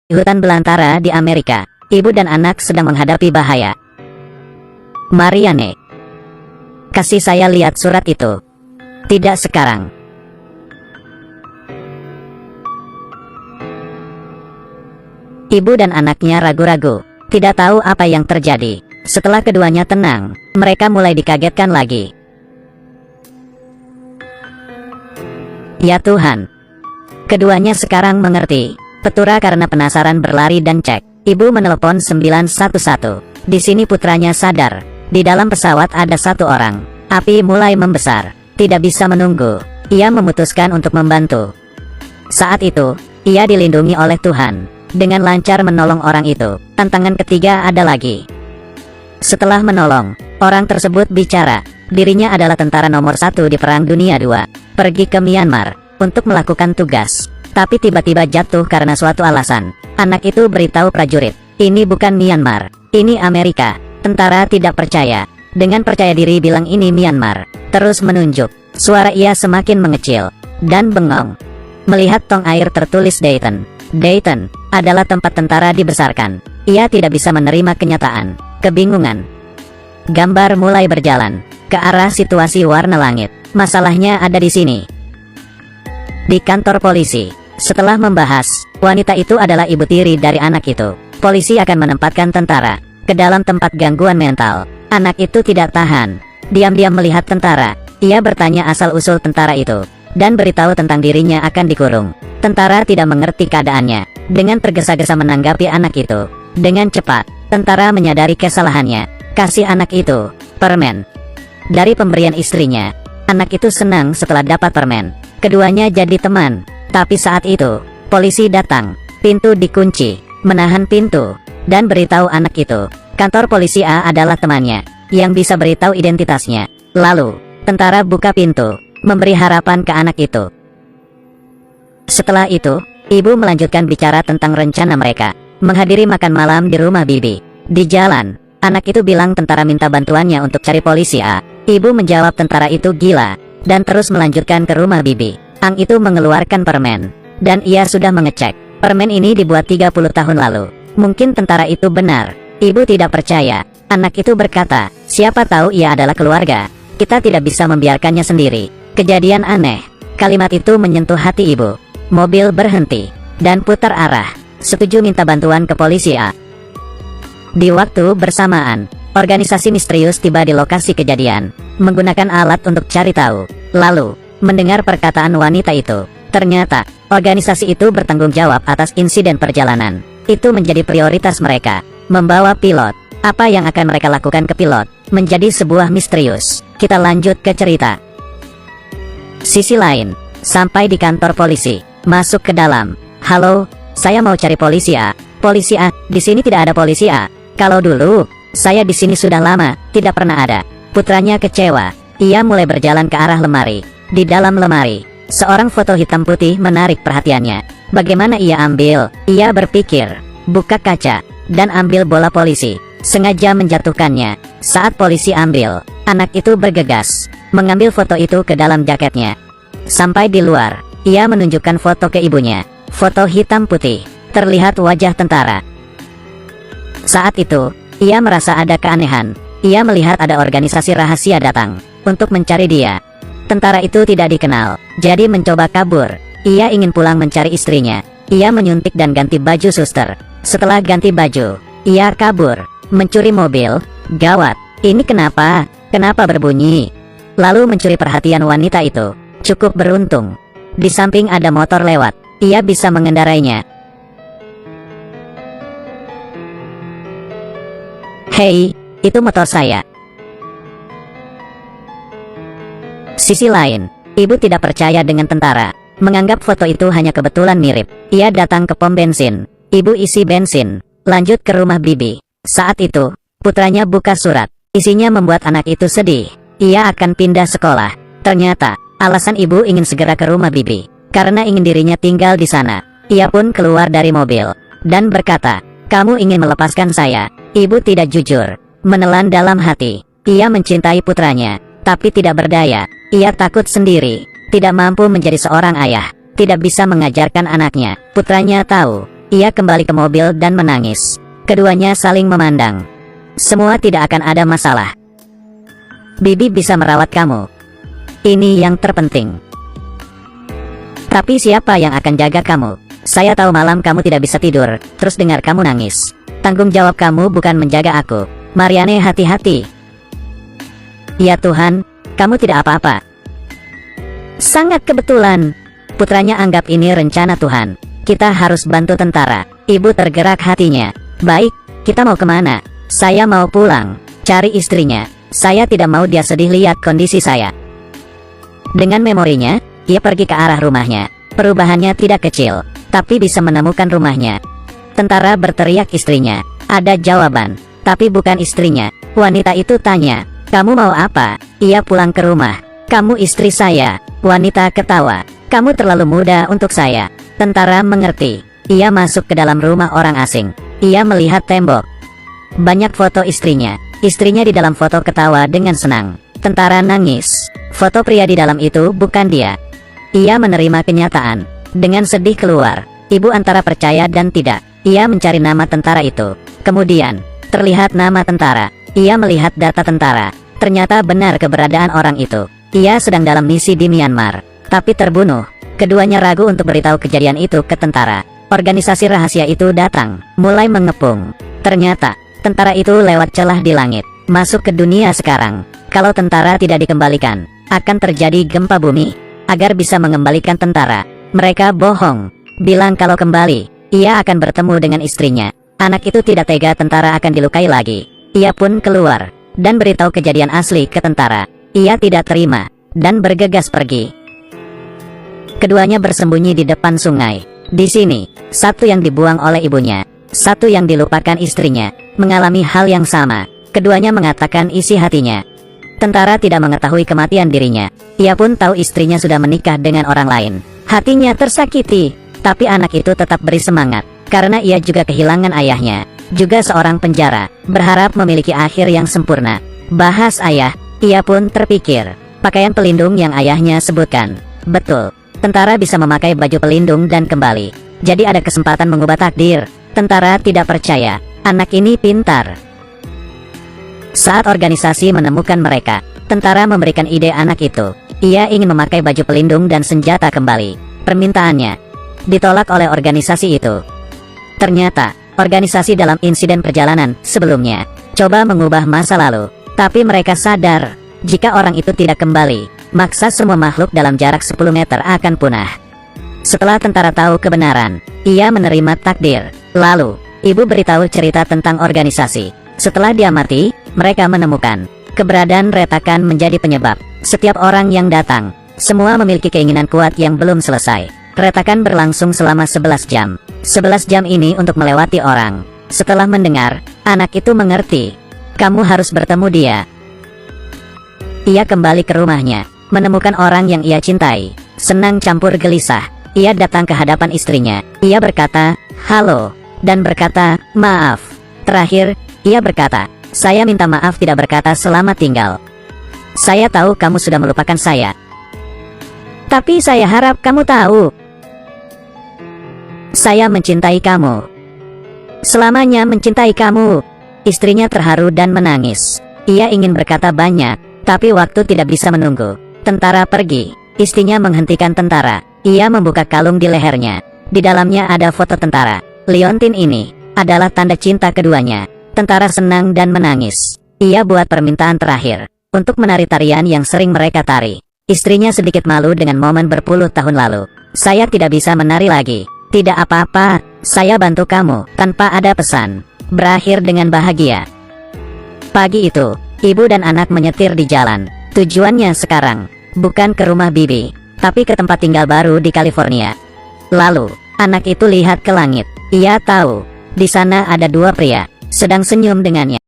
Di hutan belantara di Amerika, ibu dan anak sedang menghadapi bahaya. Marianne, kasih saya lihat surat itu. Tidak sekarang. Ibu dan anaknya ragu-ragu, tidak tahu apa yang terjadi. Setelah keduanya tenang, mereka mulai dikagetkan lagi. Ya Tuhan. Keduanya sekarang mengerti. Petura karena penasaran berlari dan cek. Ibu menelepon 911. Di sini putranya sadar. Di dalam pesawat ada satu orang. Api mulai membesar. Tidak bisa menunggu. Ia memutuskan untuk membantu. Saat itu, ia dilindungi oleh Tuhan. Dengan lancar menolong orang itu. Tantangan ketiga ada lagi. Setelah menolong, orang tersebut bicara. Dirinya adalah tentara nomor 1 di Perang Dunia II. Pergi ke Myanmar untuk melakukan tugas. Tapi tiba-tiba jatuh karena suatu alasan. Anak itu beritahu prajurit, ini bukan Myanmar, ini Amerika. Tentara tidak percaya. Dengan percaya diri bilang ini Myanmar. Terus menunjuk. Suara ia semakin mengecil dan bengong. Melihat tong air tertulis Dayton. Dayton adalah tempat tentara dibesarkan. Ia tidak bisa menerima kenyataan. Kebingungan. Gambar mulai berjalan ke arah situasi warna langit. Masalahnya ada di sini. Di kantor polisi. Setelah membahas, wanita itu adalah ibu tiri dari anak itu. Polisi akan menempatkan tentara ke dalam tempat gangguan mental. Anak itu tidak tahan. Diam-diam melihat tentara. Ia bertanya asal-usul tentara itu dan beritahu tentang dirinya akan dikurung. Tentara tidak mengerti keadaannya. Dengan tergesa-gesa menanggapi anak itu. Dengan cepat, tentara menyadari kesalahannya. Kasih anak itu permen. Dari pemberian istrinya, anak itu senang setelah dapat permen. Keduanya jadi teman. Tapi saat itu, polisi datang. Pintu dikunci, menahan pintu, dan beritahu anak itu, kantor polisi A adalah temannya, yang bisa beritahu identitasnya. Lalu, tentara buka pintu, memberi harapan ke anak itu. Setelah itu, ibu melanjutkan bicara tentang rencana mereka, menghadiri makan malam di rumah bibi. Di jalan, anak itu bilang tentara minta bantuannya untuk cari polisi A. Ibu menjawab tentara itu gila, dan terus melanjutkan ke rumah bibi. Ang itu mengeluarkan permen, dan ia sudah mengecek. Permen ini dibuat 30 tahun lalu. Mungkin tentara itu benar. Ibu tidak percaya. Anak itu berkata, siapa tahu ia adalah keluarga. Kita tidak bisa membiarkannya sendiri. Kejadian aneh. Kalimat itu menyentuh hati ibu. Mobil berhenti, dan putar arah. Setuju minta bantuan ke polisi A. Di waktu bersamaan, organisasi misterius tiba di lokasi kejadian, menggunakan alat untuk cari tahu. Lalu, mendengar perkataan wanita itu. Ternyata, organisasi itu bertanggung jawab atas insiden perjalanan. Itu menjadi prioritas mereka. Membawa pilot. Apa yang akan mereka lakukan ke pilot, menjadi sebuah misterius. Kita lanjut ke cerita. Sisi lain, sampai di kantor polisi. Masuk ke dalam. Halo, saya mau cari polisi A. Polisi A, di sini tidak ada polisi A. Kalau dulu, saya di sini sudah lama, tidak pernah ada. Putranya kecewa. Ia mulai berjalan ke arah lemari. Di dalam lemari, seorang foto hitam putih menarik perhatiannya. Bagaimana ia ambil? Ia berpikir, buka kaca, dan ambil bola polisi. Sengaja menjatuhkannya. Saat polisi ambil, anak itu bergegas, mengambil foto itu ke dalam jaketnya. Sampai di luar, ia menunjukkan foto ke ibunya. Foto hitam putih, terlihat wajah tentara. Saat itu, ia merasa ada keanehan. Ia melihat ada organisasi rahasia datang untuk mencari dia. Tentara itu tidak dikenal, jadi mencoba kabur. Ia ingin pulang mencari istrinya. Ia menyuntik dan ganti baju suster. Setelah ganti baju, ia kabur, mencuri mobil. Gawat, ini kenapa? Kenapa berbunyi? Lalu mencuri perhatian wanita itu. Cukup beruntung. Di samping ada motor lewat. Ia bisa mengendarainya. Hei, itu motor saya. Sisi lain, ibu tidak percaya dengan tentara, menganggap foto itu hanya kebetulan mirip. Ia datang ke pom bensin. Ibu isi bensin, lanjut ke rumah bibi. Saat itu, putranya buka surat. Isinya membuat anak itu sedih. Ia akan pindah sekolah. Ternyata, alasan ibu ingin segera ke rumah bibi, karena ingin dirinya tinggal di sana. Ia pun keluar dari mobil, dan berkata, kamu ingin melepaskan saya. Ibu tidak jujur, menelan dalam hati. Ia mencintai putranya, tapi tidak berdaya. Ia takut sendiri, tidak mampu menjadi seorang ayah, tidak bisa mengajarkan anaknya. Putranya tahu, ia kembali ke mobil dan menangis. Keduanya saling memandang. Semua tidak akan ada masalah. Bibi bisa merawat kamu. Ini yang terpenting. Tapi siapa yang akan jaga kamu? Saya tahu malam kamu tidak bisa tidur, terus dengar kamu nangis. Tanggung jawab kamu bukan menjaga aku. Marianne, hati-hati. Ya Tuhan, kamu tidak apa-apa. Sangat kebetulan. Putranya anggap ini rencana Tuhan. Kita harus bantu tentara. Ibu tergerak hatinya. Baik, kita mau kemana? Saya mau pulang. Cari istrinya. Saya tidak mau dia sedih lihat kondisi saya. Dengan memorinya, ia pergi ke arah rumahnya. Perubahannya tidak kecil, tapi bisa menemukan rumahnya. Tentara berteriak istrinya. Ada jawaban, tapi bukan istrinya. Wanita itu tanya, kamu mau apa? Ia pulang ke rumah. Kamu istri saya. Wanita ketawa. Kamu terlalu muda untuk saya. Tentara mengerti. Ia masuk ke dalam rumah orang asing. Ia melihat tembok. Banyak foto istrinya. Istrinya di dalam foto ketawa dengan senang. Tentara nangis. Foto pria di dalam itu bukan dia. Ia menerima kenyataan. Dengan sedih keluar. Ibu antara percaya dan tidak. Ia mencari nama tentara itu. Kemudian, terlihat nama tentara. Ia melihat data tentara. Ternyata benar keberadaan orang itu. Ia sedang dalam misi di Myanmar, tapi terbunuh. Keduanya ragu untuk beritahu kejadian itu ke tentara. Organisasi rahasia itu datang, mulai mengepung. Ternyata, tentara itu lewat celah di langit, masuk ke dunia sekarang. Kalau tentara tidak dikembalikan, akan terjadi gempa bumi. Agar bisa mengembalikan tentara, mereka bohong. Bilang kalau kembali, ia akan bertemu dengan istrinya. Anak itu tidak tega tentara akan dilukai lagi. Ia pun keluar, dan beritahu kejadian asli ke tentara. Ia tidak terima, dan bergegas pergi. Keduanya bersembunyi di depan sungai. Di sini, satu yang dibuang oleh ibunya, satu yang dilupakan istrinya, mengalami hal yang sama. Keduanya mengatakan isi hatinya. Tentara tidak mengetahui kematian dirinya. Ia pun tahu istrinya sudah menikah dengan orang lain. Hatinya tersakiti, tapi anak itu tetap beri semangat, karena ia juga kehilangan ayahnya, juga seorang penjara, berharap memiliki akhir yang sempurna. Bahas ayah, ia pun terpikir, pakaian pelindung yang ayahnya sebutkan. Betul, tentara bisa memakai baju pelindung dan kembali. Jadi ada kesempatan mengubah takdir. Tentara tidak percaya, anak ini pintar. Saat organisasi menemukan mereka, tentara memberikan ide anak itu. Ia ingin memakai baju pelindung dan senjata kembali. Permintaannya ditolak oleh organisasi itu. Ternyata, organisasi dalam insiden perjalanan sebelumnya coba mengubah masa lalu. Tapi mereka sadar, jika orang itu tidak kembali, maksa semua makhluk dalam jarak 10 meter akan punah. Setelah tentara tahu kebenaran, ia menerima takdir. Lalu, ibu beritahu cerita tentang organisasi. Setelah dia mati, mereka menemukan keberadaan retakan menjadi penyebab. Setiap orang yang datang, semua memiliki keinginan kuat yang belum selesai. Retakan berlangsung selama 11 jam. 11 jam ini untuk melewati orang. Setelah mendengar, anak itu mengerti. Kamu harus bertemu dia. Ia kembali ke rumahnya, menemukan orang yang ia cintai. Senang campur gelisah, ia datang ke hadapan istrinya. Ia berkata, halo, dan berkata, maaf. Terakhir, ia berkata, saya minta maaf tidak berkata selamat tinggal. Saya tahu kamu sudah melupakan saya. Tapi saya harap kamu tahu. Saya mencintai kamu. Selamanya mencintai kamu. Istrinya terharu dan menangis. Ia ingin berkata banyak, tapi waktu tidak bisa menunggu. Tentara pergi. Istrinya menghentikan tentara. Ia membuka kalung di lehernya. Di dalamnya ada foto tentara. Liontin ini adalah tanda cinta keduanya. Tentara senang dan menangis. Ia buat permintaan terakhir untuk menari tarian yang sering mereka tari. Istrinya sedikit malu dengan momen berpuluh tahun lalu. Saya tidak bisa menari lagi. Tidak apa-apa, saya bantu kamu tanpa ada pesan. Berakhir dengan bahagia. Pagi itu, ibu dan anak menyetir di jalan. Tujuannya sekarang bukan ke rumah bibi, tapi ke tempat tinggal baru di California. Lalu, anak itu lihat ke langit. Ia tahu, di sana ada dua pria sedang senyum dengannya.